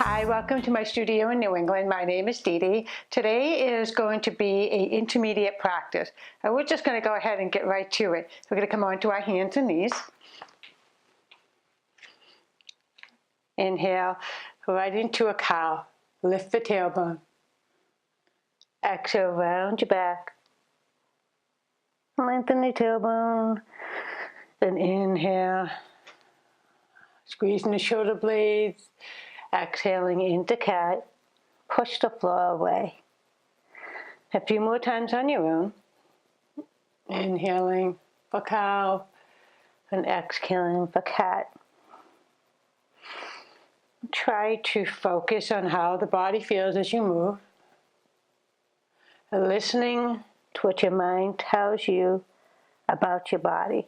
Hi, welcome to my studio in New England. My name is Dee Dee. Today is going to be an intermediate practice. And we're just going to go ahead and get right to it. We're going to come onto our hands and knees. Inhale, right into a cow. Lift the tailbone. Exhale, round your back. Lengthen the tailbone. Then inhale, squeezing the shoulder blades. Exhaling into cat. Push the floor away. A few more times on your own. Inhaling for cow and exhaling for cat. Try to focus on how the body feels as you move. Listening to what your mind tells you about your body.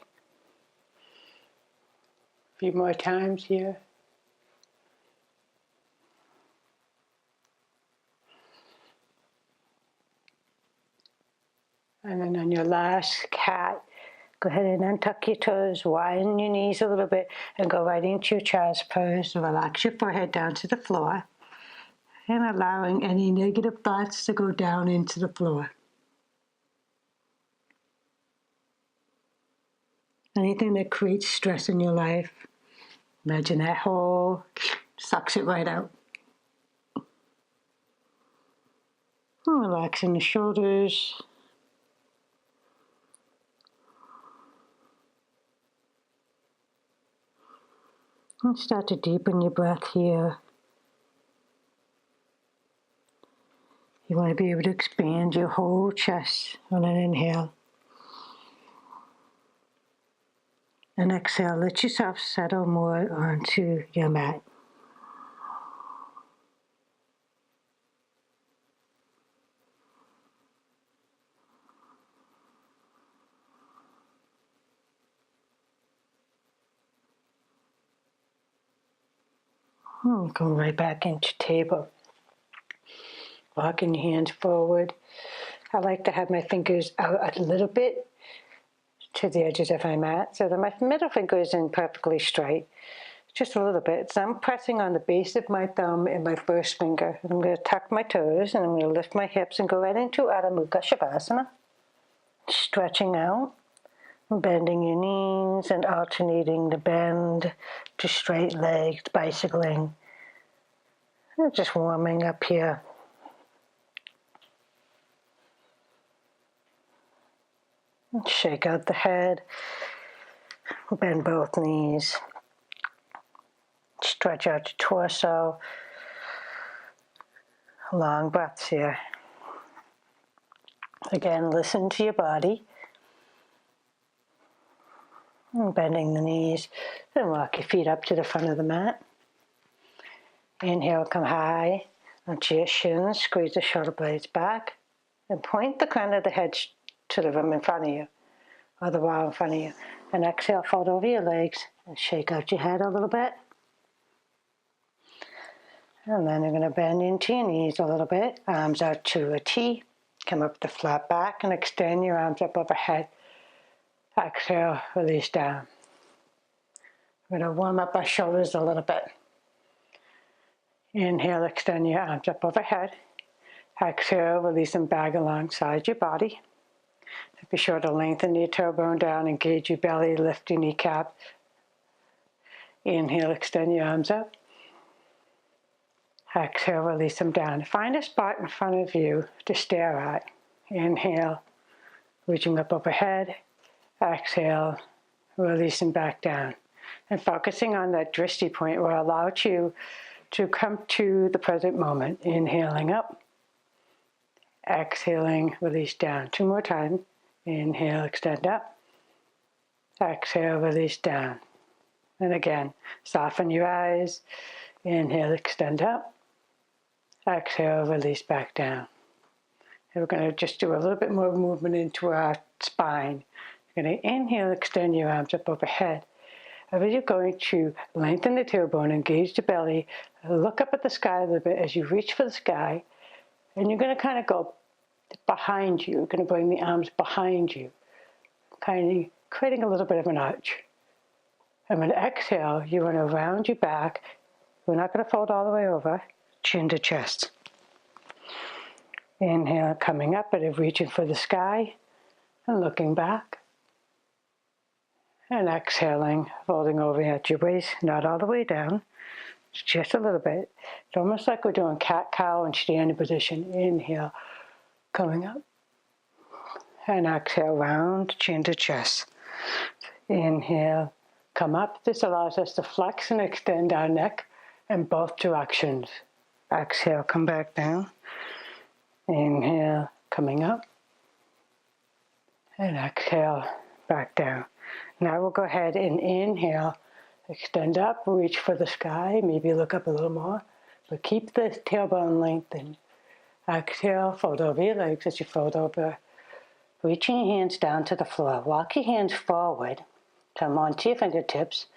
A few more times here. And then on your last cat, go ahead and untuck your toes, widen your knees a little bit, and go right into your child's pose. Relax your forehead down to the floor, and allowing any negative thoughts to go down into the floor. Anything that creates stress in your life, imagine that hole sucks it right out. And relaxing the shoulders. And start to deepen your breath here. You want to be able to expand your whole chest on an inhale. And exhale, let yourself settle more onto your mat. Go right back into table. Walking your hands forward. I like to have my fingers out a little bit to the edges of my mat so that my middle finger is in perfectly straight. Just a little bit. So I'm pressing on the base of my thumb and my first finger. I'm going to tuck my toes and I'm going to lift my hips and go right into Adho Mukha Shavasana. Stretching out. Bending your knees and alternating the bend to straight legs, bicycling. And just warming up here. And shake out the head. Bend both knees. Stretch out your torso. Long breaths here. Again, listen to your body. And bending the knees. And walk your feet up to the front of the mat. Inhale, come high onto your shins. Squeeze the shoulder blades back. And point the crown of the head to the room in front of you. Or the wall in front of you. And exhale, fold over your legs. And shake out your head a little bit. And then you're going to bend into your knees a little bit. Arms out to a T. Come up the flat back and extend your arms up overhead. Exhale, release down. We're going to warm up our shoulders a little bit. Inhale, extend your arms up overhead. Exhale, release them back alongside your body. Be sure to lengthen your tailbone down, engage your belly, lift your kneecap. Inhale, extend your arms up. Exhale, release them down. Find a spot in front of you to stare at. Inhale, reaching up overhead. Exhale, releasing back down. And focusing on that drishti point will allow you to come to the present moment. Inhaling up. Exhaling, release down. 2 more times. Inhale, extend up. Exhale, release down. And again, soften your eyes. Inhale, extend up. Exhale, release back down. And we're going to just do a little bit more movement into our spine. You're going to inhale, extend your arms up overhead. And you're going to lengthen the tailbone, engage the belly, look up at the sky a little bit as you reach for the sky. And you're going to kind of go behind you. You're going to bring the arms behind you, kind of creating a little bit of an arch. And when you exhale, you want to round your back We're not going to fold all the way over. Chin to chest. Inhale, coming up, but reaching for the sky and looking back. And exhaling, folding over at your waist, not all the way down, just a little bit. It's almost like we're doing cat-cow in standing position. Inhale, coming up. And exhale, round, chin to chest. Inhale, come up. This allows us to flex and extend our neck in both directions. Exhale, come back down. Inhale, coming up. And exhale, back down. Now we'll go ahead and inhale, extend up, reach for the sky, maybe look up a little more, but keep the tailbone lengthened. Exhale, fold over your legs as you fold over. Reaching your hands down to the floor. Walk your hands forward, come onto your fingertips,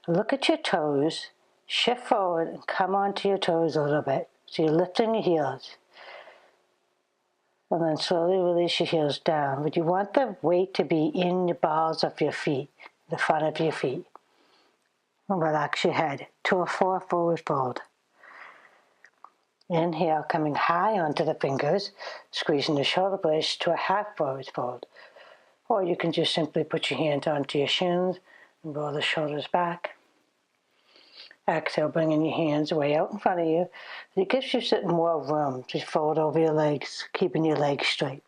look at your toes, shift forward and come onto your toes a little bit. So you're lifting your heels. And then slowly release your heels down. But you want the weight to be in the balls of your feet, the front of your feet. And relax your head to a 4 forward fold. Inhale, coming high onto the fingers, squeezing the shoulder blades to a half forward fold. Or you can just simply put your hands onto your shins and roll the shoulders back. Exhale, bringing your hands way out in front of you. It gives you more room to fold over your legs, keeping your legs straight.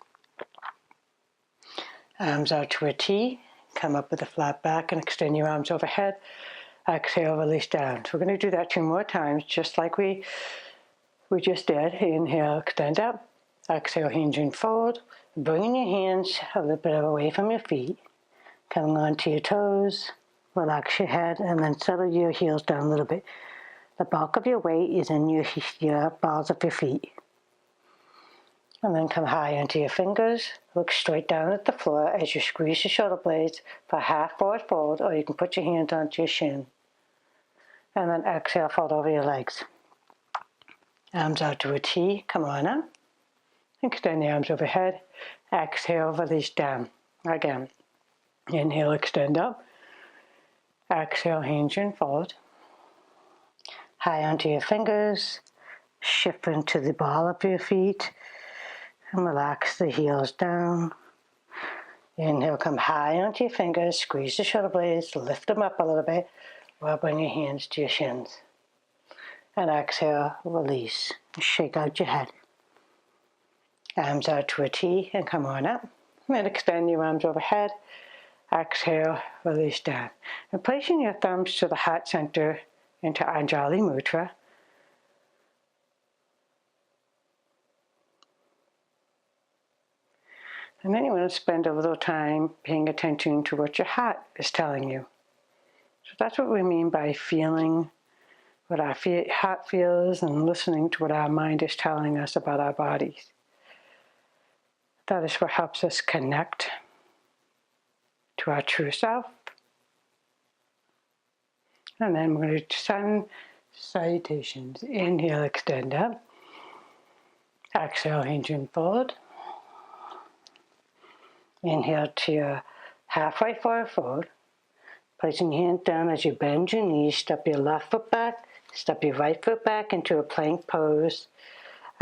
Arms out to a T. Come up with a flat back and extend your arms overhead. Exhale, release down. So we're going to do that 2 more times, just like we just did. Inhale, extend up. Exhale, hinge and fold. Bringing your hands a little bit away from your feet. Coming onto your toes. Relax your head and then settle your heels down a little bit. The bulk of your weight is in your balls of your feet. And then come high onto your fingers. Look straight down at the floor as you squeeze your shoulder blades for a half forward fold, or you can put your hands onto your shin. And then exhale, fold over your legs. Arms out to a T. Come on up. Extend the arms overhead. Exhale, release down. Again. Inhale, extend up. Exhale, hinge and fold. High onto your fingers. Shift into the ball of your feet. And relax the heels down. Inhale, come high onto your fingers. Squeeze the shoulder blades. Lift them up a little bit. While bring your hands to your shins. And exhale, release. Shake out your head. Arms out to a T and come on up. And extend your arms overhead. Exhale, release down. And placing your thumbs to the heart center into Anjali Mudra. And then you want to spend a little time paying attention to what your heart is telling you. So that's what we mean by feeling what our heart feels and listening to what our mind is telling us about our bodies. That is what helps us connect to our true self. And then we're going to do sun salutations. Inhale, extend up. Exhale, hinge and fold. Inhale to your halfway forward fold. Placing your hand down as you bend your knees, step your left foot back, step your right foot back into a plank pose.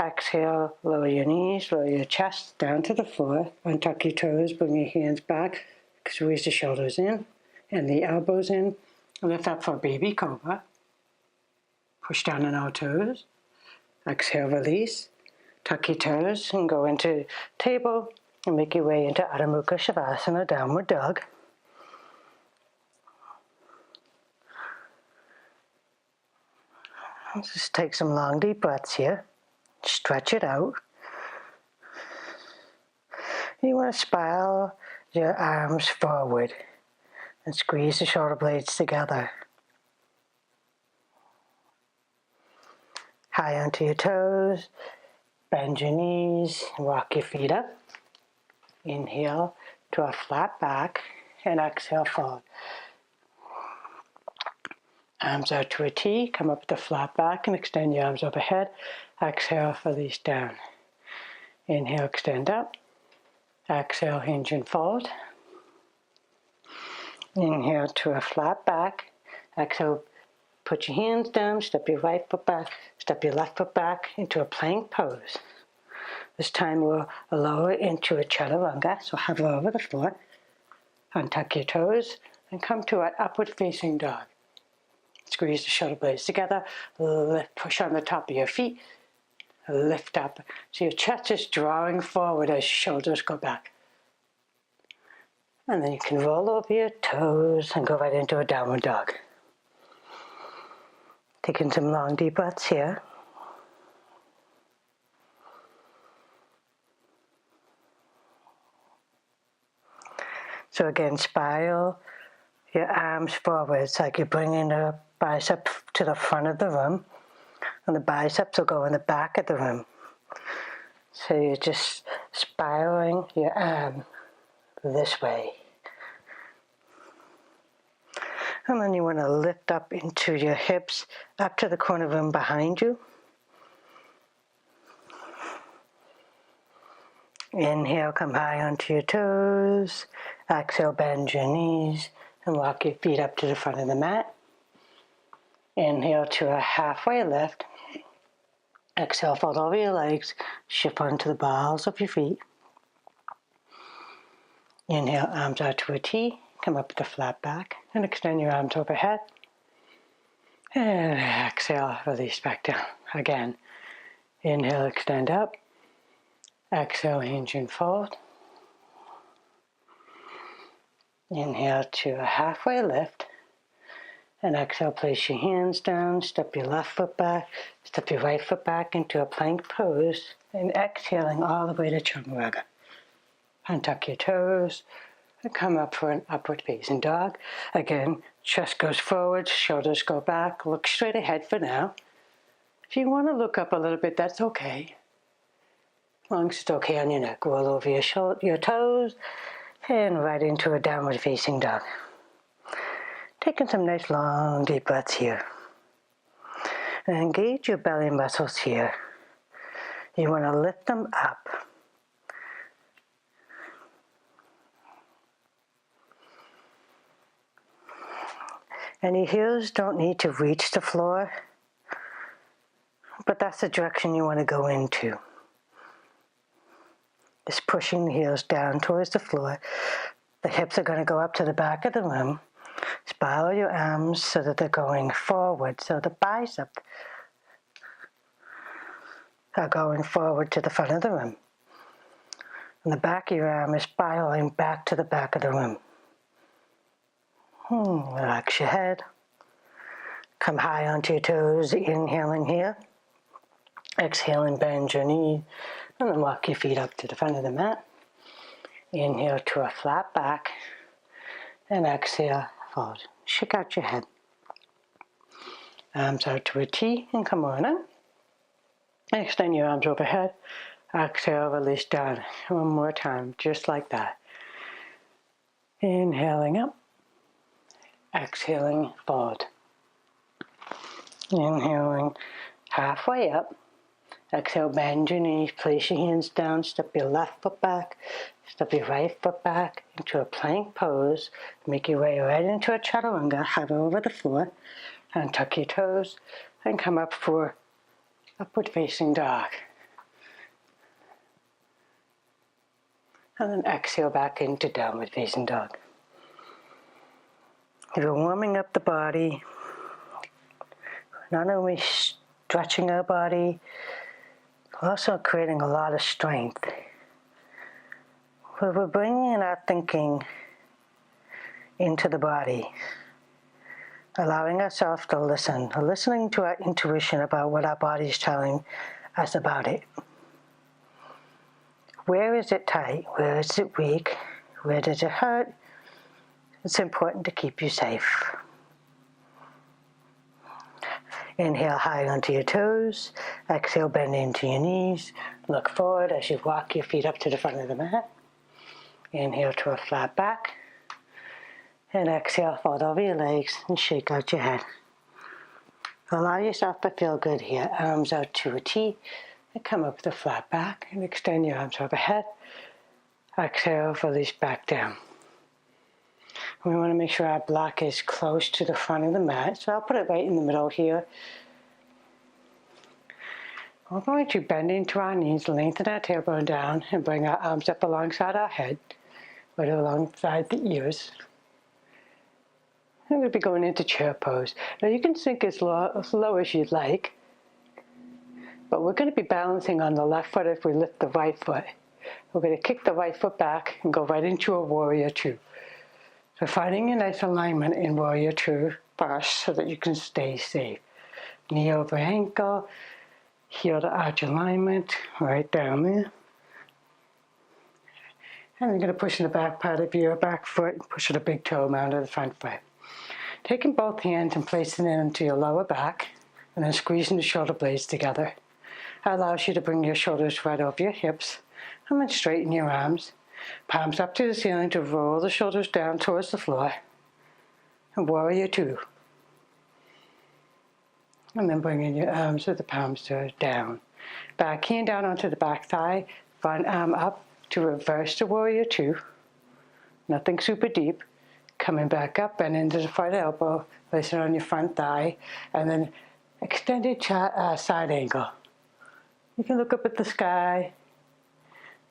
Exhale, lower your knees, lower your chest down to the floor. Untuck your toes, bring your hands back, squeeze the shoulders in and the elbows in. Lift up for baby cobra. Push down on our toes. Exhale, release. Tuck your toes and go into table and make your way into Adho Mukha Shavasana, downward dog. Just take some long deep breaths here. Stretch it out. You want to spiral your arms forward and squeeze the shoulder blades together. High onto your toes. Bend your knees. Walk your feet up. Inhale to a flat back and exhale, fold. Arms out to a T, come up with a flat back and extend your arms overhead. Exhale, release down. Inhale, extend up. Exhale, hinge and fold. Inhale to a flat back. Exhale, put your hands down, step your right foot back, step your left foot back into a plank pose. This time we'll lower into a Chaturanga, so hover over the floor, untuck your toes, and come to an upward facing dog. Squeeze the shoulder blades together, lift, push on the top of your feet, lift up. So your chest is drawing forward as your shoulders go back. And then you can roll over your toes and go right into a downward dog. Taking some long deep breaths here. So again, spiral your arms forward. It's like you're bringing the bicep to the front of the room, and the biceps will go in the back of the room. So you're just spiraling your arm this way. And then you want to lift up into your hips, up to the corner room behind you. Inhale, come high onto your toes. Exhale, bend your knees and walk your feet up to the front of the mat. Inhale to a halfway lift. Exhale, fold over your legs, shift onto the balls of your feet. Inhale, arms out to a T, come up with a flat back, and extend your arms overhead. And exhale, release back down. Again, inhale, extend up. Exhale, hinge and fold. Inhale to a halfway lift. And exhale, place your hands down, step your left foot back, step your right foot back into a plank pose, and exhaling all the way to Chaturanga. Untuck your toes, and come up for an upward facing dog. Again, chest goes forward, shoulders go back, look straight ahead for now. If you want to look up a little bit, that's okay. As long as it's okay on your neck. Roll over your toes, and right into a downward facing dog. Taking some nice long deep breaths here. And engage your belly muscles here. You want to lift them up. And your heels don't need to reach the floor, but that's the direction you want to go into. Just pushing the heels down towards the floor. The hips are going to go up to the back of the room. Spiral your arms so that they're going forward, so the biceps are going forward to the front of the room. And the back of your arm is spiraling back to the back of the room. Relax your head. Come high onto your toes, inhaling here. Exhaling, bend your knee, and then walk your feet up to the front of the mat. Inhale to a flat back, and exhale, fold. Shake out your head. Arms out to a T, and come on up. Extend your arms overhead. Exhale, release down. One more time, just like that. Inhaling up. Exhaling, fold. Inhaling, halfway up. Exhale, bend your knees, place your hands down, step your left foot back, step your right foot back into a plank pose. Make your way right into a Chaturanga, hover over the floor, and tuck your toes, and come up for upward facing dog. And then exhale back into downward facing dog. You're warming up the body, not only stretching our body, also creating a lot of strength. We're bringing our thinking into the body, allowing ourselves to listen, listening to our intuition about what our body is telling us about it. Where is it tight? Where is it weak? Where does it hurt? It's important to keep you safe. Inhale high onto your toes. Exhale, bend into your knees. Look forward as you walk your feet up to the front of the mat. Inhale to a flat back. And exhale, fold over your legs and shake out your head. Allow yourself to feel good here. Arms out to a T. And come up with a flat back and extend your arms overhead. Exhale, release back down. We want to make sure our block is close to the front of the mat. So I'll put it right in the middle here. We're going to bend into our knees, lengthen our tailbone down, and bring our arms up alongside our head, right alongside the ears. And we'll be going into chair pose. Now you can sink as low as you'd like, but we're going to be balancing on the left foot if we lift the right foot. We're going to kick the right foot back and go right into a warrior two. So finding a nice alignment in warrior two first so that you can stay safe. Knee over ankle, heel to arch alignment, right down there. And you're going to push in the back part of your back foot, push the big toe mound of the front foot. Taking both hands and placing it into your lower back, and then squeezing the shoulder blades together. That allows you to bring your shoulders right over your hips, and then straighten your arms. Palms up to the ceiling to roll the shoulders down towards the floor. And warrior two. And then bringing your arms with the palms down. Back hand down onto the back thigh, front arm up to reverse to warrior two. Nothing super deep. Coming back up, bend into the front elbow, place it on your front thigh, and then extended side angle. You can look up at the sky.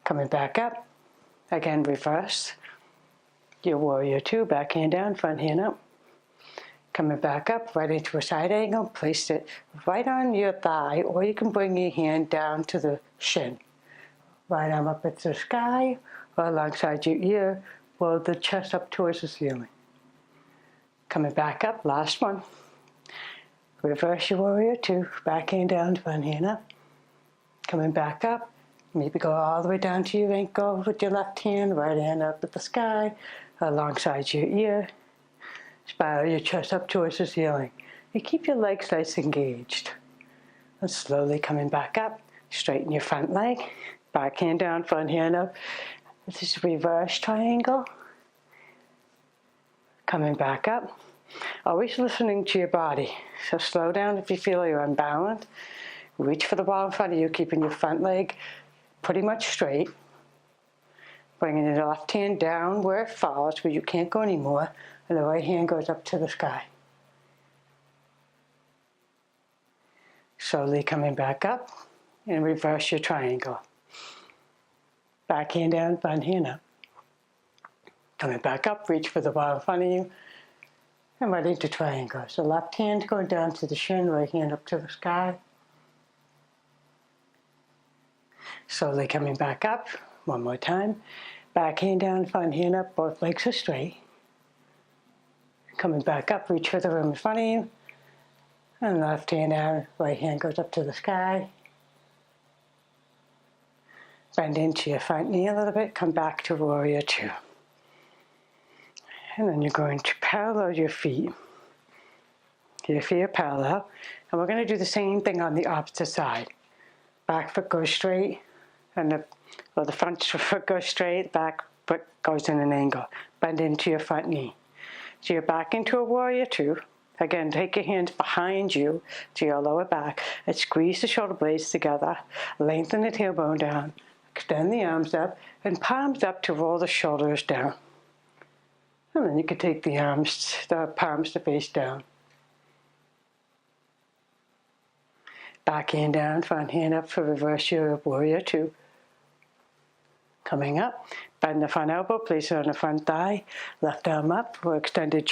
Coming back up, again reverse. Your warrior two, back hand down, front hand up. Coming back up, right into a side angle, place it right on your thigh, or you can bring your hand down to the shin. Right arm up at the sky, or alongside your ear, roll the chest up towards the ceiling. Coming back up, last one. Reverse your warrior two, back hand down, front hand up. Coming back up, maybe go all the way down to your ankle with your left hand, right hand up at the sky, alongside your ear. Spiral your chest up towards the ceiling. You keep your legs nice engaged. And slowly coming back up, straighten your front leg, back hand down, front hand up. This is reverse triangle. Coming back up. Always listening to your body. So slow down if you feel you're unbalanced. Reach for the wall in front of you, keeping your front leg pretty much straight. Bringing the left hand down where it falls, where you can't go anymore, and the right hand goes up to the sky. Slowly coming back up, and reverse your triangle. Back hand down, front hand up. Coming back up, reach for the wall in front of you, and right into triangle. So left hand going down to the shin, right hand up to the sky. Slowly coming back up, one more time. Back hand down, front hand up, both legs are straight. Coming back up, reach for the room in front of you. And left hand down, right hand goes up to the sky. Bend into your front knee a little bit, come back to warrior two. And then you're going to parallel your feet. Your feet are parallel. And we're going to do the same thing on the opposite side. Back foot goes straight, and the front foot goes straight, back foot goes in an angle. Bend into your front knee. So you're back into a warrior two. Again, take your hands behind you to your lower back and squeeze the shoulder blades together. Lengthen the tailbone down. Extend the arms up and palms up to roll the shoulders down. And then you can take the palms to face down. Back hand down, front hand up for reverse your warrior two. Coming up, bend the front elbow, place it on the front thigh. Left arm up for extended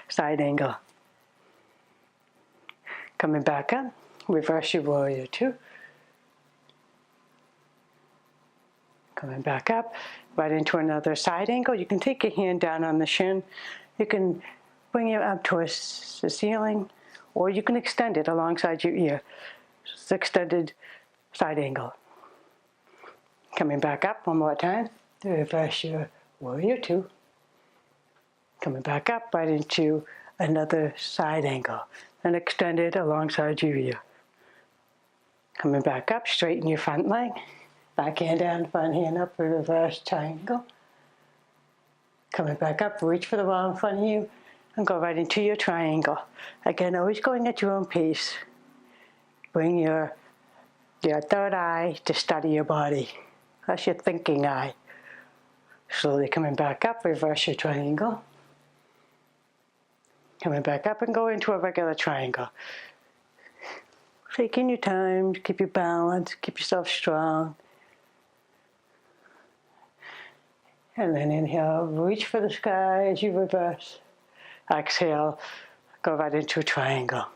side angle. Coming back up, reverse your warrior two. Coming back up, right into another side angle. You can take your hand down on the shin. You can bring your arm towards the ceiling, or you can extend it alongside your ear. It's extended side angle. Coming back up one more time. Reverse your warrior two. Coming back up right into another side angle. And extend it alongside your ear. Coming back up, straighten your front leg. Back hand down, front hand up, reverse triangle. Coming back up, reach for the wall in front of you, and go right into your triangle. Again, always going at your own pace. Bring your third eye to study your body. That's your thinking eye. Slowly coming back up, reverse your triangle. Coming back up and go into a regular triangle. Taking your time to keep your balance, keep yourself strong. And then inhale, reach for the sky as you reverse. Exhale, go right into a triangle.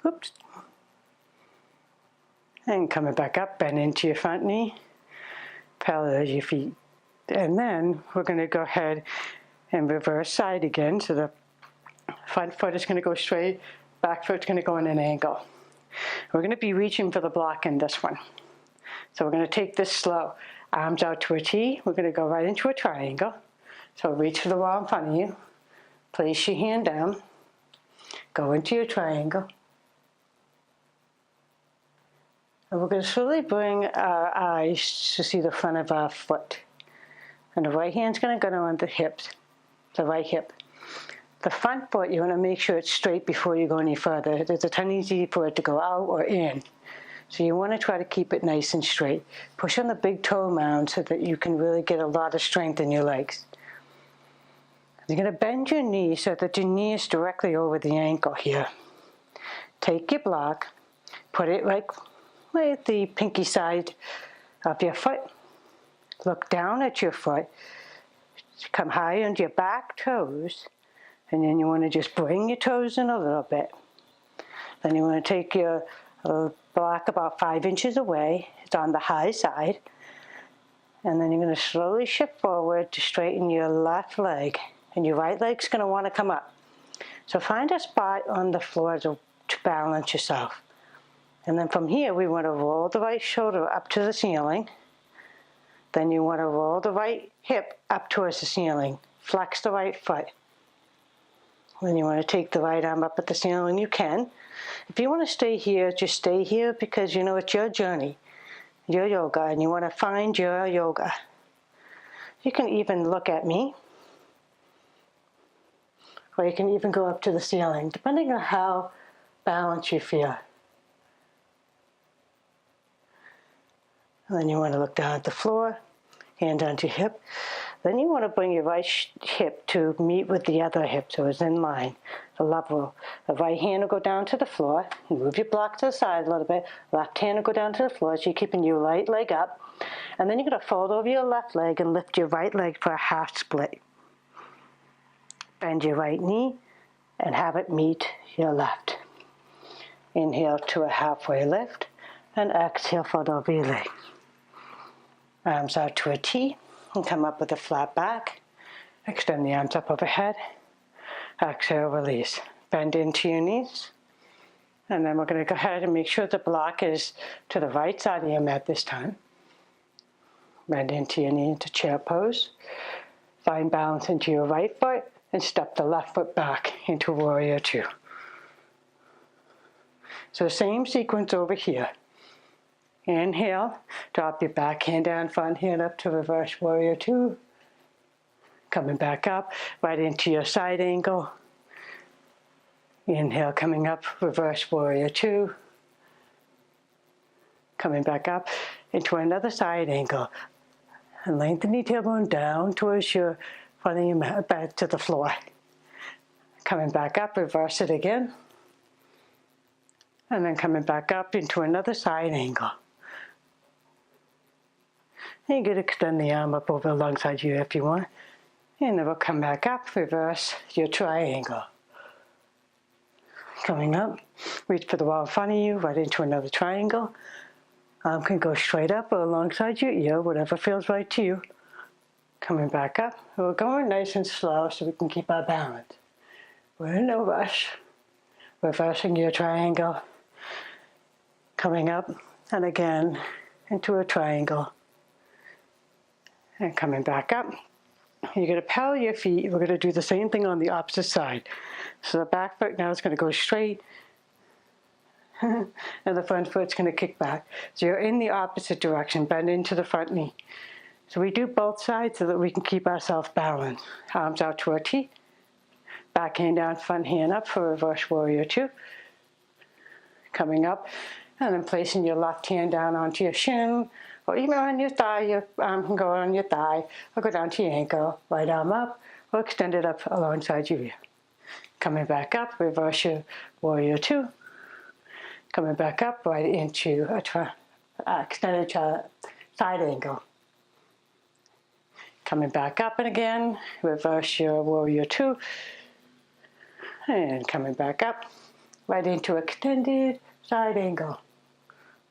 Oops. And coming back up, bend into your front knee, parallel your feet. And then we're going to go ahead and reverse side again. So the front foot is going to go straight, back foot's going to go in an angle. We're going to be reaching for the block in this one. So we're going to take this slow. Arms out to a T. We're going to go right into a triangle. So reach for the wall in front of you. Place your hand down. Go into your triangle. And we're going to slowly bring our eyes to see the front of our foot. And the right hand's going to go on the hips, the right hip. The front foot, you want to make sure it's straight before you go any further. There's a tendency for it to go out or in. So you want to try to keep it nice and straight. Push on the big toe mound so that you can really get a lot of strength in your legs. You're going to bend your knee so that your knee is directly over the ankle here. Take your block, put it right at the pinky side of your foot. Look down at your foot. Come high onto your back toes. And then you want to just bring your toes in a little bit. Then you want to take your block about 5 inches away. It's on the high side. And then you're going to slowly shift forward to straighten your left leg. And your right leg's going to want to come up. So find a spot on the floor to balance yourself. And then from here, we want to roll the right shoulder up to the ceiling. Then you want to roll the right hip up towards the ceiling. Flex the right foot. Then you want to take the right arm up at the ceiling. You can. If you want to stay here, just stay here because you know it's your journey, your yoga, and you want to find your yoga. You can even look at me, or you can even go up to the ceiling, depending on how balanced you feel. And then you want to look down at the floor, hand onto your hip. Then you want to bring your right hip to meet with the other hip so it's in line, the level. The right hand will go down to the floor. Move your block to the side a little bit. Left hand will go down to the floor, so you're keeping your right leg up. And then you're going to fold over your left leg and lift your right leg for a half split. Bend your right knee and have it meet your left. Inhale to a halfway lift and exhale, fold over your leg. Arms out to a T. And come up with a flat back. Extend the arms up overhead. Exhale, release. Bend into your knees. And then we're going to go ahead and make sure the block is to the right side of your mat this time. Bend into your knee into chair pose. Find balance into your right foot and step the left foot back into warrior two. So same sequence over here. Inhale, drop your back hand down, front hand up to reverse warrior two. Coming back up, right into your side angle. Inhale, coming up, reverse warrior two. Coming back up into another side angle. And lengthen your tailbone down towards your front of your mat, back to the floor. Coming back up, reverse it again. And then coming back up into another side angle. And you could extend the arm up over alongside you if you want. And then we'll come back up, reverse your triangle. Coming up, reach for the wall in front of you, right into another triangle. Arm can go straight up or alongside your ear, whatever feels right to you. Coming back up. We're going nice and slow so we can keep our balance. We're in no rush. Reversing your triangle. Coming up, and again, into a triangle. And coming back up. You're going to pedal your feet. We're going to do the same thing on the opposite side. So the back foot now is going to go straight. And the front foot's going to kick back. So you're in the opposite direction. Bend into the front knee. So we do both sides so that we can keep ourselves balanced. Arms out to our T. Back hand down, front hand up for reverse warrior two. Coming up. And then placing your left hand down onto your shin. or even on your thigh. Your arm can go on your thigh, or go down to your ankle, right arm up, or extend it up alongside your ear. Coming back up, reverse your warrior two. Coming back up, right into a extended side angle. Coming back up and again, reverse your warrior two. And coming back up, right into extended side angle.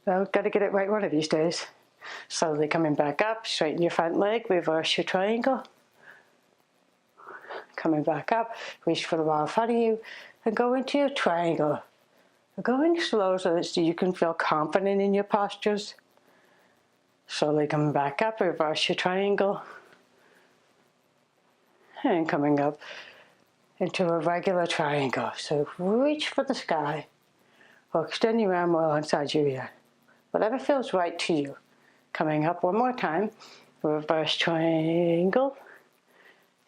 So, got to get it right one of these days. Slowly coming back up, straighten your front leg, reverse your triangle. Coming back up, reach for the wall in front of you, and go into your triangle. Going slow so that you can feel confident in your postures. Slowly coming back up, reverse your triangle. And coming up into a regular triangle. So reach for the sky, or extend your arm alongside your ear. Whatever feels right to you. Coming up one more time, reverse triangle.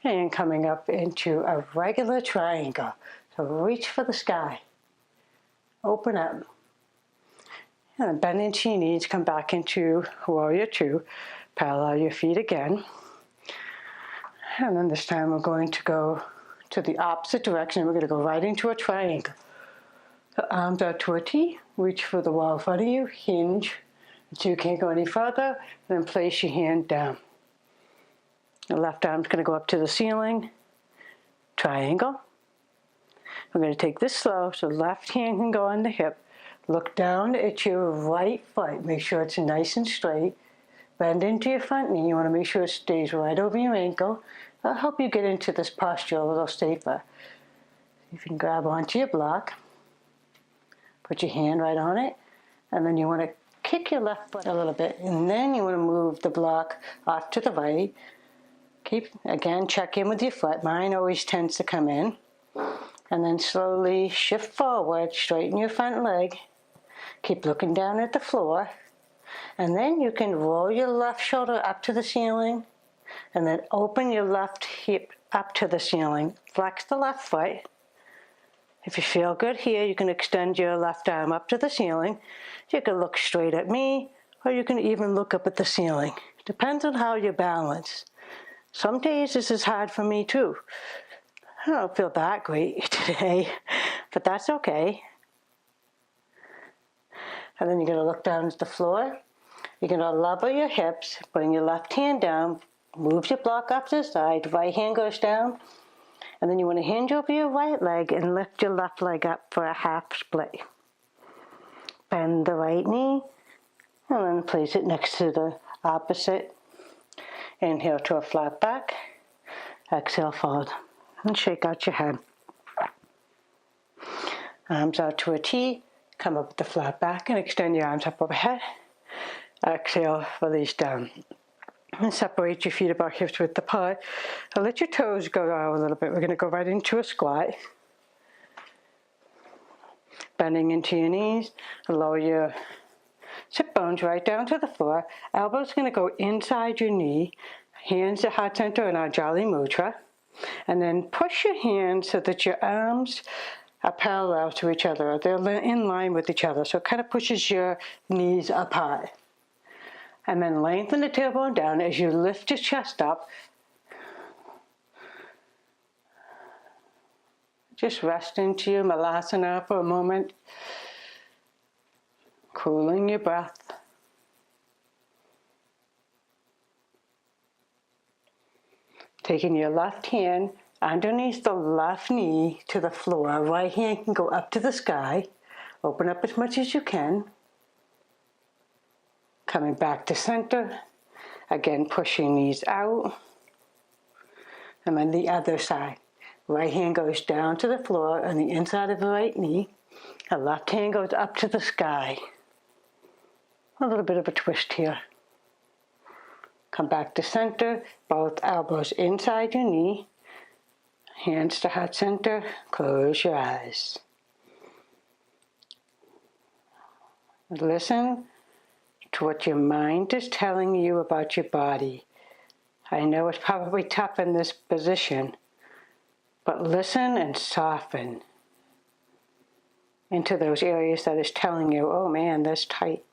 And coming up into a regular triangle. So reach for the sky. Open up. And bend into your knees, come back into warrior two. Parallel your feet again. And then this time we're going to go to the opposite direction. We're going to go right into a triangle. The arms are to a T. Reach for the wall in front of you. Hinge until you can't go any further. And then place your hand down. The left arm's going to go up to the ceiling. Triangle. We're going to take this slow, so left hand can go on the hip. Look down at your right foot. Make sure it's nice and straight. Bend into your front knee. You want to make sure it stays right over your ankle. That'll help you get into this posture a little safer. You can grab onto your block. Put your hand right on it. And then you want to kick your left foot a little bit. And then you want to move the block off to the right. Again, check in with your foot. Mine always tends to come in. And then slowly shift forward, straighten your front leg. Keep looking down at the floor. And then you can roll your left shoulder up to the ceiling. And then open your left hip up to the ceiling. Flex the left foot. If you feel good here, you can extend your left arm up to the ceiling. You can look straight at me, or you can even look up at the ceiling. Depends on how you're balanced. Some days this is hard for me too. I don't feel that great today, but that's okay. And then you're going to look down at the floor. You're going to level your hips, bring your left hand down, move your block up to the side, right hand goes down, and then you want to hinge over your right leg and lift your left leg up for a half split. Bend the right knee, and then place it next to the opposite. Inhale to a flat back, exhale forward. And shake out your head. Arms out to a T. Come up with the flat back and extend your arms up overhead. Exhale, release down. And separate your feet about hips width apart. And let your toes go out a little bit. We're going to go right into a squat. Bending into your knees. Lower your sit bones right down to the floor. Elbows going to go inside your knee. Hands to heart center in our Jali Mudra. And then push your hands so that your arms are parallel to each other. They're in line with each other. So it kind of pushes your knees apart. And then lengthen the tailbone down as you lift your chest up. Just rest into your Malasana for a moment. Cooling your breath. Taking your left hand underneath the left knee to the floor. Right hand can go up to the sky. Open up as much as you can. Coming back to center. Again, push your knees out. And then the other side. Right hand goes down to the floor on the inside of the right knee. The left hand goes up to the sky. A little bit of a twist here. Come back to center, both elbows inside your knee, hands to heart center, close your eyes. Listen to what your mind is telling you about your body. I know it's probably tough in this position, but listen and soften into those areas that is telling you, oh man, that's tight.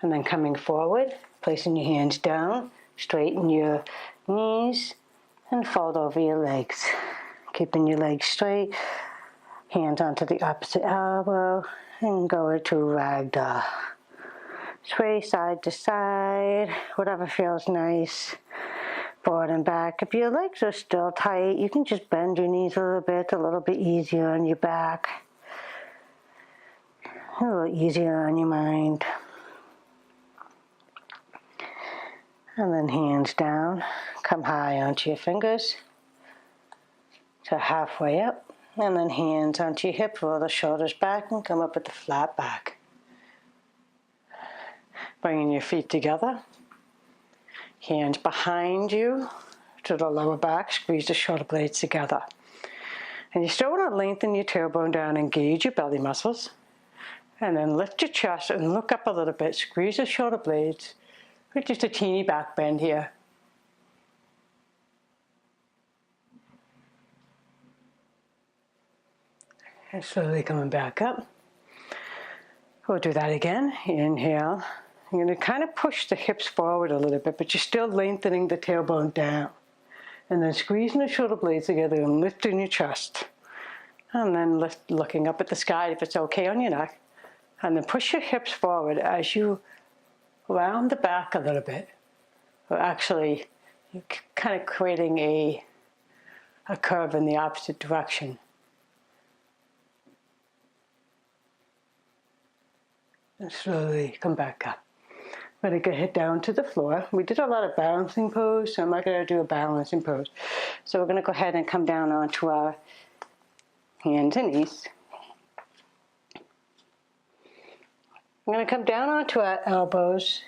And then coming forward, placing your hands down, straighten your knees and fold over your legs. Keeping your legs straight, hands onto the opposite elbow, and go into ragdoll. Sway side to side, whatever feels nice. Forward and back. If your legs are still tight, you can just bend your knees a little bit easier on your back. A little easier on your mind. And then hands down, come high onto your fingers. So halfway up, and then hands onto your hip, roll the shoulders back and come up with the flat back. Bringing your feet together. Hands behind you to the lower back, squeeze the shoulder blades together. And you still want to lengthen your tailbone down, engage your belly muscles. And then lift your chest and look up a little bit, squeeze the shoulder blades with just a teeny back bend here. And slowly coming back up. We'll do that again. Inhale. You're going to kind of push the hips forward a little bit, but you're still lengthening the tailbone down. And then squeezing the shoulder blades together and lifting your chest. And then looking up at the sky if it's okay on your neck. And then push your hips forward as you round the back a little bit. Or actually, you're kind of creating a curve in the opposite direction. And slowly come back up. I'm going to get down to the floor. We did a lot of balancing pose, so I'm not going to do a balancing pose. So we're going to go ahead and come down onto our hands and knees. I'm going to come down onto our elbows.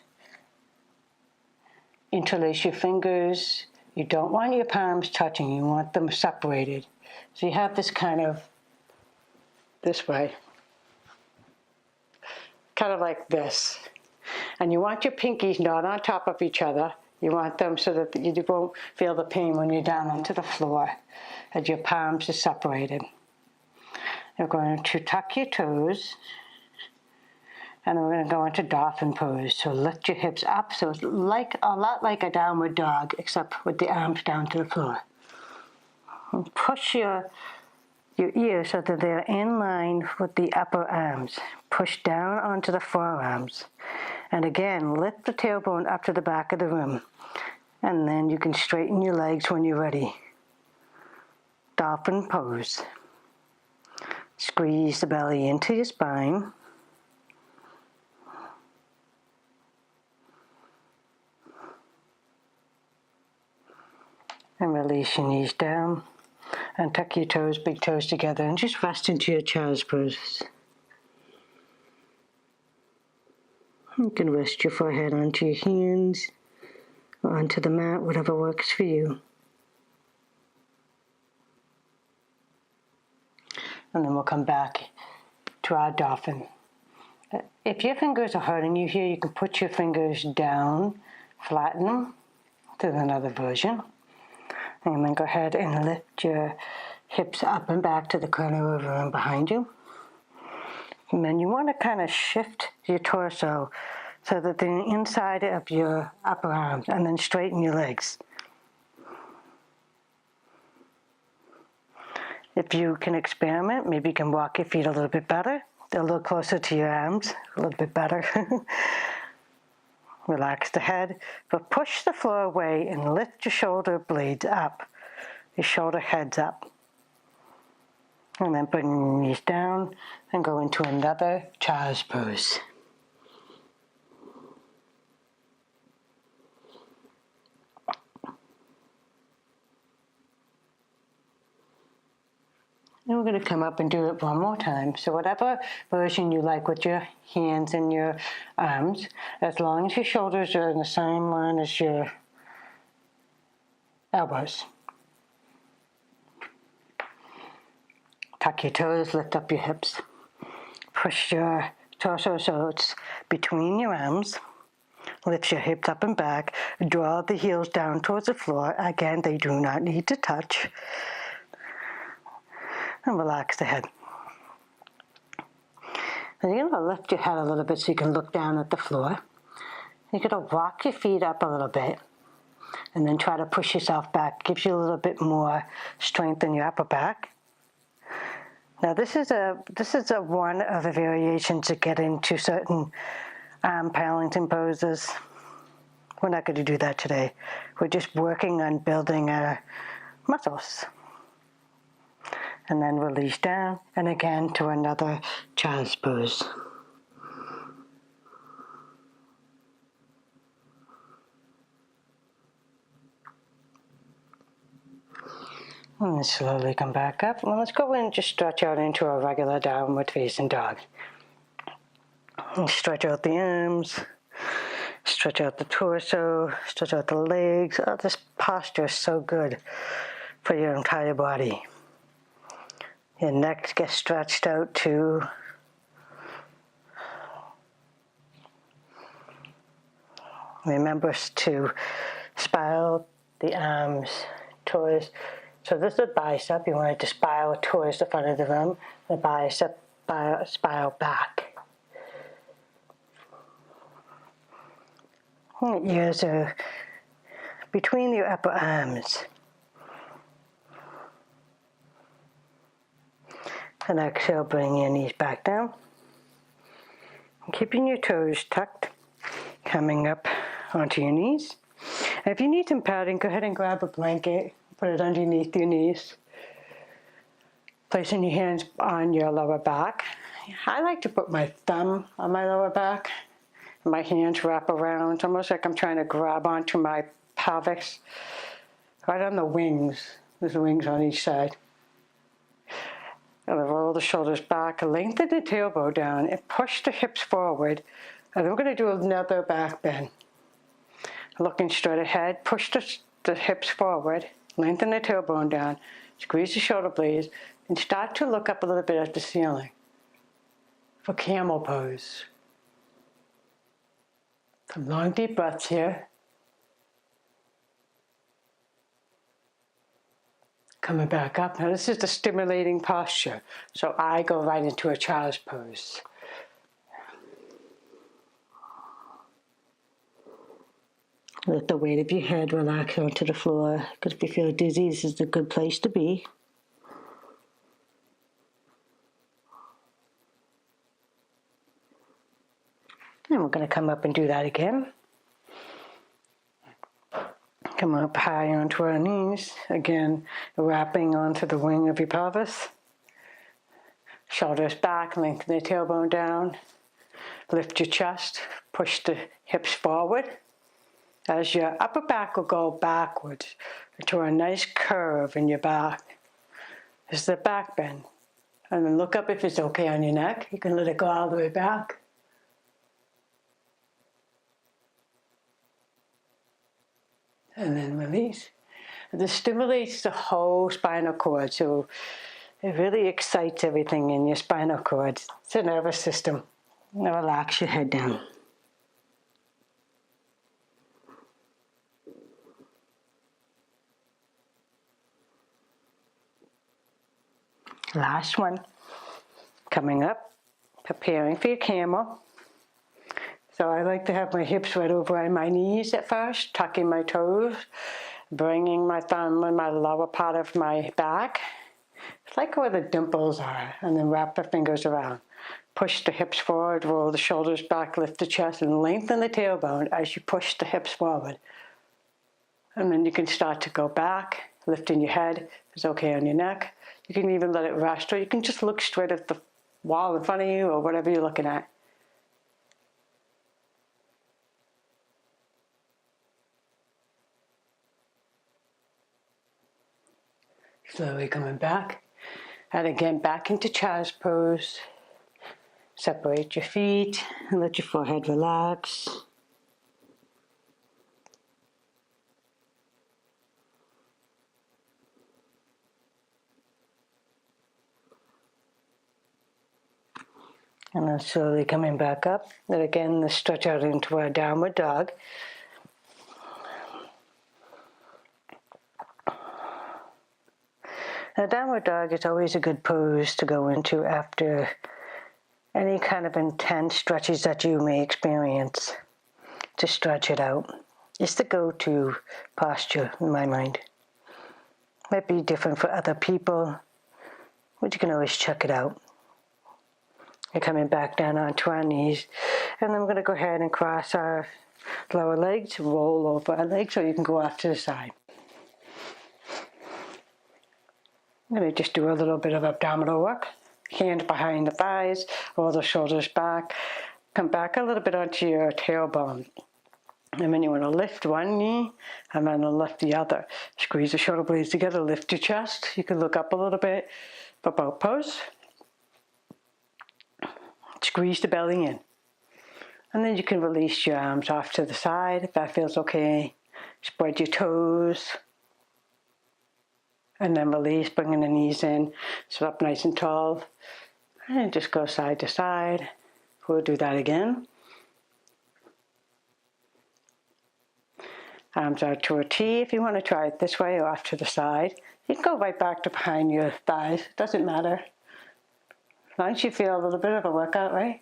Interlace your fingers. You don't want your palms touching. You want them separated. So you have this kind of this way. Kind of like this. And you want your pinkies not on top of each other. You want them so that you won't feel the pain when you're down onto the floor, as your palms are separated. You're going to tuck your toes, and then we're going to go into Dolphin Pose. So lift your hips up, so it's like a lot like a downward dog, except with the arms down to the floor. And push your ears so that they're in line with the upper arms. Push down onto the forearms. And again, lift the tailbone up to the back of the room. And then you can straighten your legs when you're ready. Dolphin Pose. Squeeze the belly into your spine. And release your knees down. And tuck your toes, big toes together, and just rest into your child's pose. You can rest your forehead onto your hands or onto the mat, whatever works for you. And then we'll come back to our dolphin. If your fingers are hurting you here, you can put your fingers down, flatten them to another version. And then go ahead and lift your hips up and back to the corner of the room behind you. And then you want to kind of shift your torso so that they're inside of your upper arms, and then straighten your legs. If you can experiment, maybe you can walk your feet a little bit better. They're a little closer to your arms, a little bit better. Relax the head, but push the floor away and lift your shoulder blades up, your shoulder heads up. And then bring your knees down and go into another child's pose. And we're going to come up and do it one more time. So whatever version you like with your hands and your arms, as long as your shoulders are in the same line as your elbows. Tuck your toes, lift up your hips. Push your torso so it's between your arms. Lift your hips up and back. Draw the heels down towards the floor. Again, they do not need to touch. And relax the head. And you're going to lift your head a little bit so you can look down at the floor. You're going to walk your feet up a little bit and then try to push yourself back. Gives you a little bit more strength in your upper back. Now this is one of the variations to get into certain Paddington poses. We're not going to do that today. We're just working on building our muscles. And then release down, and again to another child's pose. And then slowly come back up. Well, let's go in and just stretch out into a regular downward facing dog. And stretch out the arms, stretch out the torso, stretch out the legs. Oh, this posture is so good for your entire body. Your neck gets stretched out too. Remember to spiral the arms towards. So this is the bicep. You want it to spiral towards the front of the room. The bicep spiral back. And your ears are between your upper arms. And exhale, bring your knees back down. And keeping your toes tucked, coming up onto your knees. And if you need some padding, go ahead and grab a blanket. Put it underneath your knees. Placing your hands on your lower back. I like to put my thumb on my lower back. And my hands wrap around. It's almost like I'm trying to grab onto my pelvis. Right on the wings. There's wings on each side. And roll the shoulders back. Lengthen the tailbone down. And push the hips forward. And then we're going to do another back bend. Looking straight ahead. Push the hips forward. Lengthen the tailbone down, squeeze the shoulder blades, and start to look up a little bit at the ceiling for Camel Pose. Some long deep breaths here. Coming back up. Now this is the stimulating posture, so I go right into a child's pose. Let the weight of your head relax onto the floor, because if you feel dizzy, this is a good place to be. And we're going to come up and do that again. Come up high onto our knees. Again, wrapping onto the wing of your pelvis. Shoulders back, lengthen the tailbone down. Lift your chest, push the hips forward. As your upper back will go backwards into a nice curve in your back. This is the back bend. And then look up if it's okay on your neck. You can let it go all the way back. And then release. And this stimulates the whole spinal cord. So it really excites everything in your spinal cord. It's a nervous system. Now relax your head down. Last one. Coming up, preparing for your camel. So I like to have my hips right over on my knees at first, tucking my toes, bringing my thumb in my lower part of my back. It's like where the dimples are, and then wrap the fingers around. Push the hips forward, roll the shoulders back, lift the chest, and lengthen the tailbone as you push the hips forward. And then you can start to go back, lifting your head, if it's okay on your neck. You can even let it rest, or you can just look straight at the wall in front of you, or whatever you're looking at. Slowly coming back. And again, back into child's pose. Separate your feet and let your forehead relax. And then slowly coming back up. And again, let's stretch out into our downward dog. Now, downward dog is always a good pose to go into after any kind of intense stretches that you may experience. to stretch it out. It's the go-to posture in my mind. Might be different for other people, but you can always check it out. We're coming back down onto our knees, and then we're going to go ahead and cross our lower legs, roll over our legs, or you can go off to the side. I'm going to just do a little bit of abdominal work. Hands behind the thighs, roll the shoulders back. Come back a little bit onto your tailbone. And then you want to lift one knee and then lift the other. Squeeze the shoulder blades together, lift your chest. You can look up a little bit for boat pose. Squeeze the belly in. And then you can release your arms off to the side if that feels okay. Spread your toes. And then release, bringing the knees in. Sit up nice and tall. And just go side to side. We'll do that again. Arms out to a T. If you want to try it this way or off to the side, you can go right back to behind your thighs. It doesn't matter. As long as you feel a little bit of a workout, right?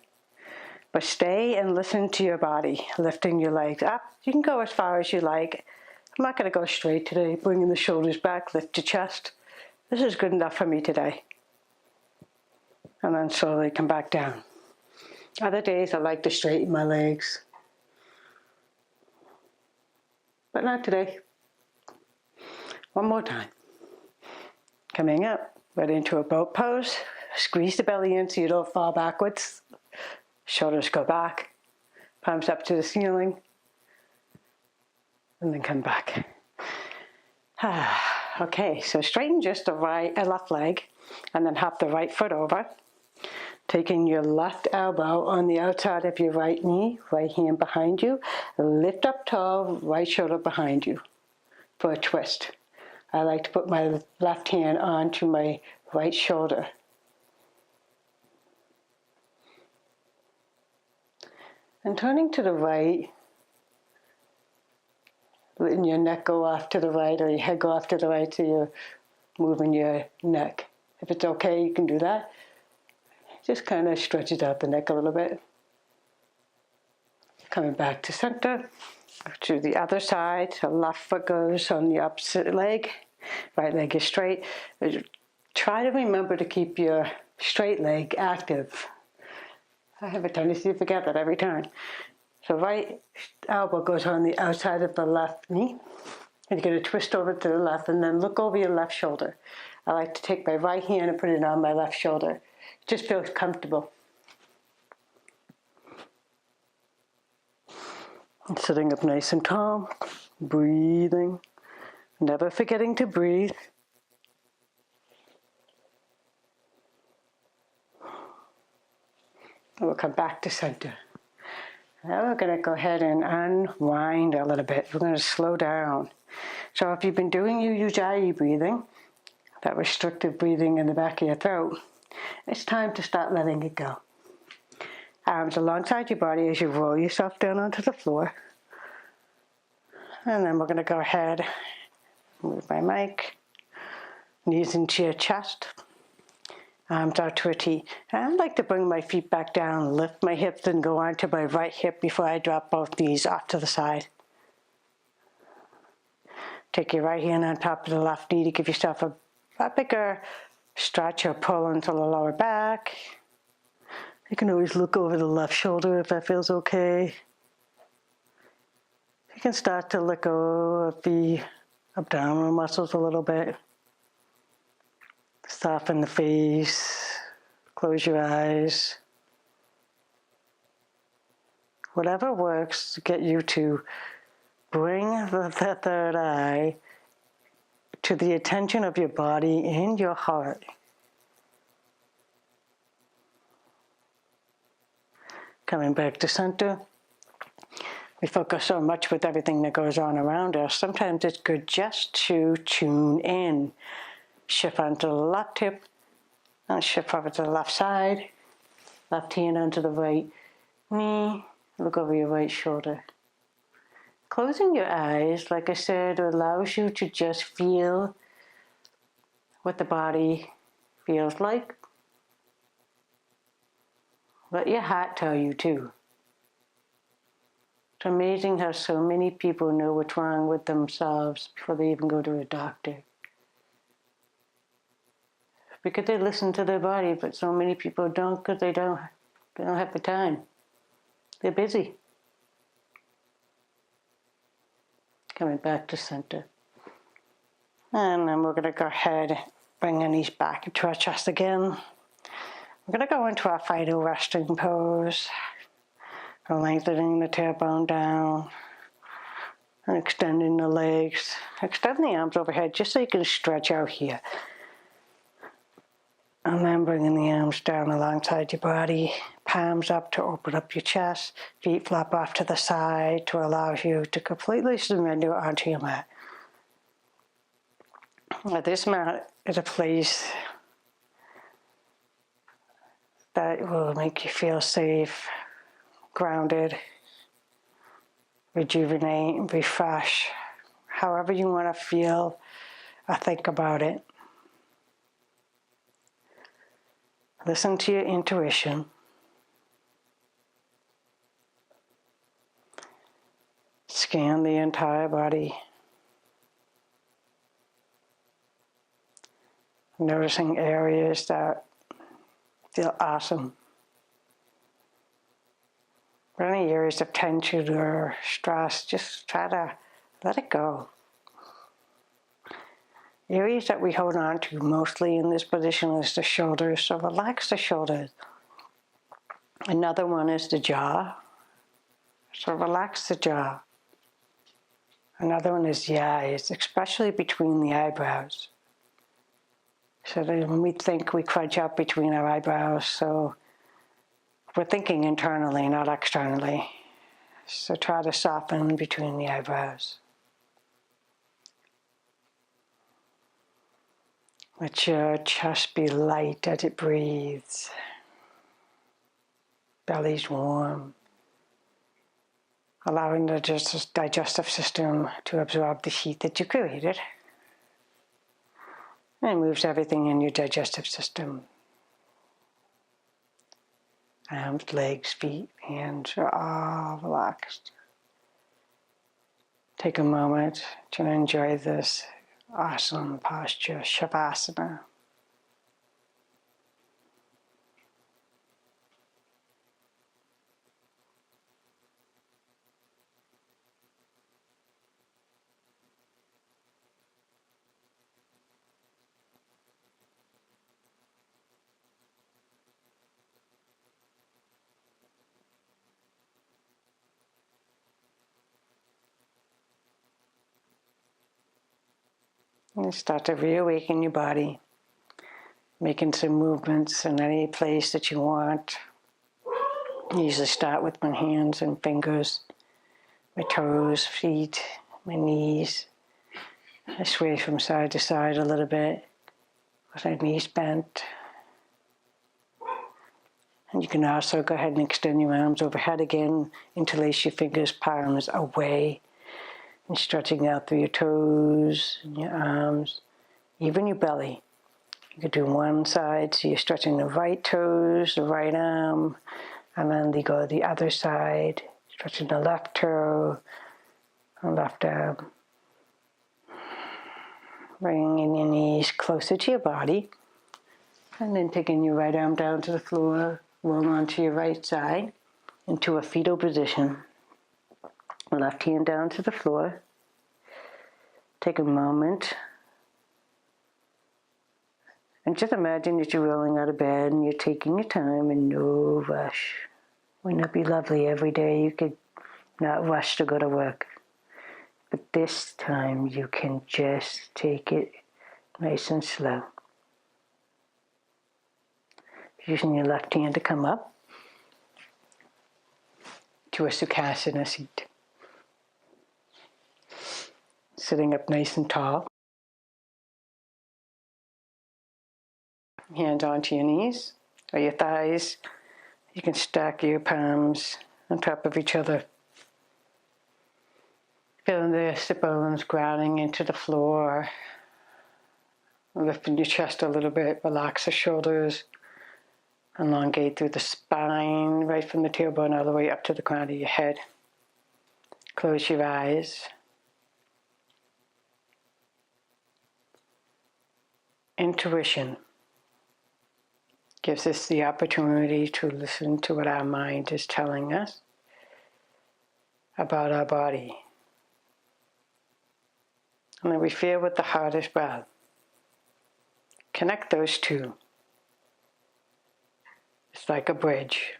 But stay and listen to your body, lifting your legs up. You can go as far as you like. I'm not going to go straight today. Bringing the shoulders back, lift your chest. This is good enough for me today. And then slowly come back down. Other days I like to straighten my legs. But not today. One more time. Coming up, right into a boat pose. Squeeze the belly in so you don't fall backwards. Shoulders go back. Palms up to the ceiling. And then come back. Okay, so straighten just the left leg and then hop the right foot over. Taking your left elbow on the outside of your right knee, right hand behind you. Lift up tall, right shoulder behind you for a twist. I like to put my left hand onto my right shoulder. And turning to the right, letting your neck go off to the right or your head go off to the right so you're moving your neck. If it's okay, you can do that. Just kind of stretches out the neck a little bit. Coming back to center, to the other side. So left foot goes on the opposite leg. Right leg is straight. Try to remember to keep your straight leg active. I have a tendency to forget that every time. So right elbow goes on the outside of the left knee. And you're going to twist over to the left and then look over your left shoulder. I like to take my right hand and put it on my left shoulder. It just feels comfortable. And sitting up nice and tall, breathing, never forgetting to breathe. And we'll come back to center. Now we're going to go ahead and unwind a little bit. We're going to slow down. So if you've been doing your ujjayi breathing, that restrictive breathing in the back of your throat, it's time to start letting it go. Arms alongside your body as you roll yourself down onto the floor. And then we're going to go ahead, move my mic, knees into your chest, arms out to a T. And I like to bring my feet back down, lift my hips and go onto my right hip before I drop both knees off to the side. Take your right hand on top of the left knee to give yourself a bigger stretch or pull into the lower back. You can always look over the left shoulder if that feels okay. You can start to let go of the abdominal muscles a little bit. Soften the face, close your eyes. Whatever works to get you to bring the third eye to the attention of your body and your heart. Coming back to center. We focus so much with everything that goes on around us. Sometimes it's good just to tune in. Shift onto the left hip, and shift over to the left side. Left hand onto the right knee. Look over your right shoulder. Closing your eyes, like I said, allows you to just feel what the body feels like. Let your heart tell you too. It's amazing how so many people know what's wrong with themselves before they even go to a doctor. Because they listen to their body, but so many people don't because they don't have the time. They're busy. Coming back to center. And then we're going to go ahead, bring our knees back into our chest again. We're going to go into our final resting pose. Lengthening the tailbone down and extending the legs. Extend the arms overhead just so you can stretch out here. And then bringing the arms down alongside your body, palms up to open up your chest, feet flop off to the side to allow you to completely surrender onto your mat. Now, this mat is a place that will make you feel safe, grounded, rejuvenate, refresh, however you want to feel or think about it. Listen to your intuition. Scan the entire body. Noticing areas that feel awesome. Any areas of tension or stress, just try to let it go. Areas that we hold on to mostly in this position is the shoulders, so relax the shoulders. Another one is the jaw, so relax the jaw. Another one is the eyes, especially between the eyebrows. So that when we think, we crunch up between our eyebrows, so we're thinking internally, not externally. So try to soften between the eyebrows. Let your chest be light as it breathes. Belly's warm. Allowing the digestive system to absorb the heat that you created. And moves everything in your digestive system. Arms, legs, feet, hands are all relaxed. Take a moment to enjoy this awesome posture, Shavasana. And start to reawaken your body, making some movements in any place that you want. I usually start with my hands and fingers, my toes, feet, my knees. I sway from side to side a little bit with my knees bent. And you can also go ahead and extend your arms overhead again, interlace your fingers, palms away. And stretching out through your toes and your arms, even your belly. You could do one side, so you're stretching the right toes, the right arm, and then you go to the other side, stretching the left toe, the left arm. Bringing your knees closer to your body, and then taking your right arm down to the floor, roll onto your right side into a fetal position. Left hand down to the floor. Take a moment and just imagine that you're rolling out of bed and you're taking your time and no rush. Wouldn't it be lovely every day you could not rush to go to work? But this time you can just take it nice and slow. Using your left hand to come up to a Sukhasana seat. Sitting up nice and tall. Hands onto your knees or your thighs. You can stack your palms on top of each other. Feeling the sit bones grounding into the floor. Lifting your chest a little bit. Relax the shoulders. Elongate through the spine, right from the tailbone all the way up to the crown of your head. Close your eyes. Intuition gives us the opportunity to listen to what our mind is telling us about our body. And then we feel with the heart as well. Connect those two. It's like a bridge.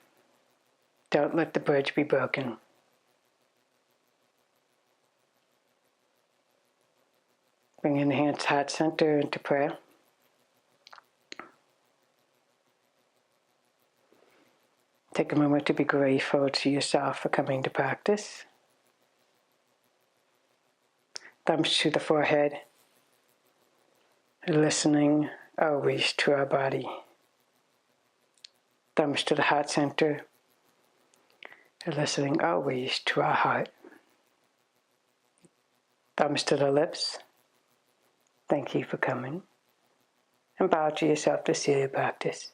Don't let the bridge be broken. Bring in the hands, heart center into prayer. Take a moment to be grateful to yourself for coming to practice. Thumbs to the forehead. Listening always to our body. Thumbs to the heart center. Listening always to our heart. Thumbs to the lips. Thank you for coming. And bow to yourself to seal your practice.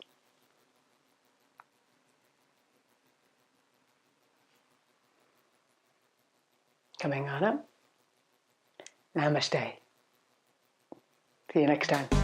Coming on up. Namaste. See you next time.